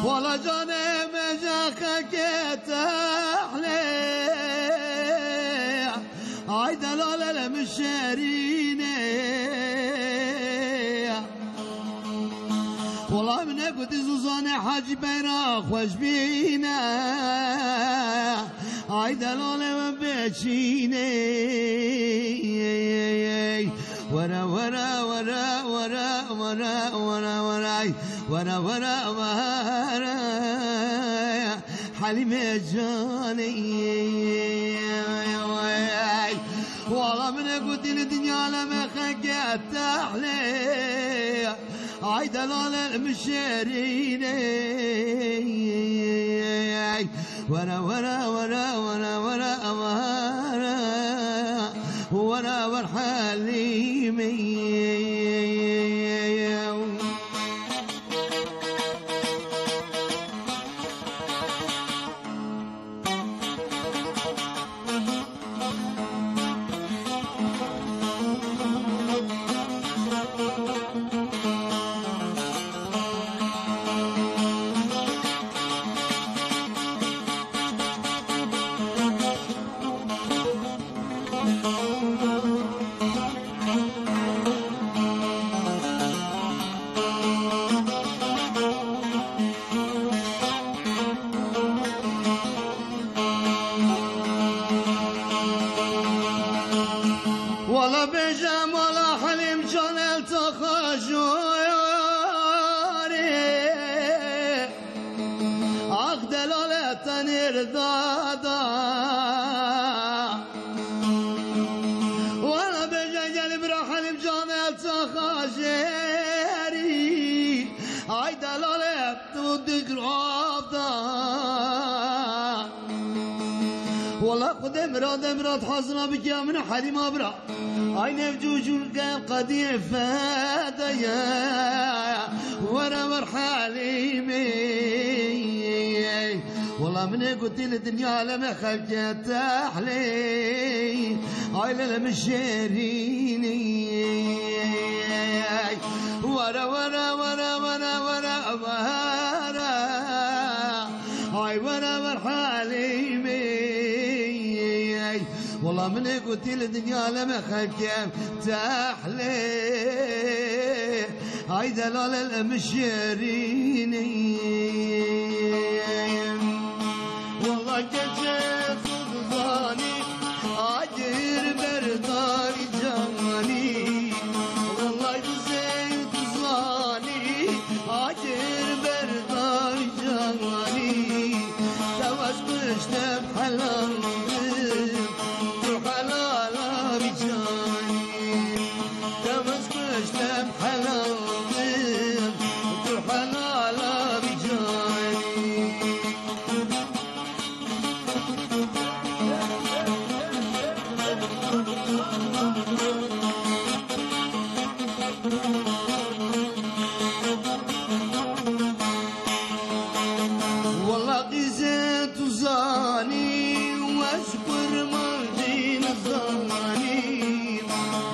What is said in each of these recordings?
والله جاني مجاخك تحلي هاي دلالة المشاريني والله من قد زوزاني حاج بيراخ وجبينا هاي دلالة بيتشيني ورا ورا ورا ورا ورا ورا ورا ورا ورا ورا حليم جاني والله من قلت الدنيا لما خقت تحلي هاي دلال المشارين ورا ورا ورا ورا ورا ورا ورا ورا حليمي والله بجام والله حليم جان التخاجوري اخ دلالة نردادا والله بجام جانب حليم جان التخاجوري هاي دلالة تدقرادا والله خد امراد حاضرة بك يا من حريم ابرا هاي نفجوج قديم فاديا ورا ور حليمي والله من قلت الدنيا لما خلقت تحلي هاي للمشيريني ورا ورا ورا ورا ورا ورا هاي ورا ور حليمي والله من قلت الدنيا لما خلقت تحلي هاي دلال المشيريني والله كجيت ضاني عجر برداري جمالي والله زيت ضاني عجر برداري جمالي توش قشت بحلال والله قزيت وزاني واشكر مالدين الزاني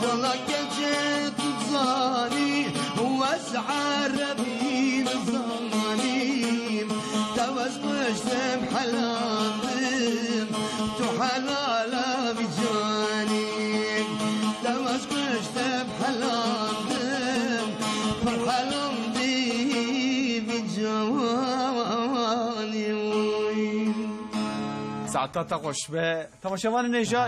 والله كجيت وزاني واسعى ربين الزاني توز مشتم حلال تحلالا بجاني توز مشتم حلال فرحلم دي بجواني ساعتا تقوش به تماشاوان نژا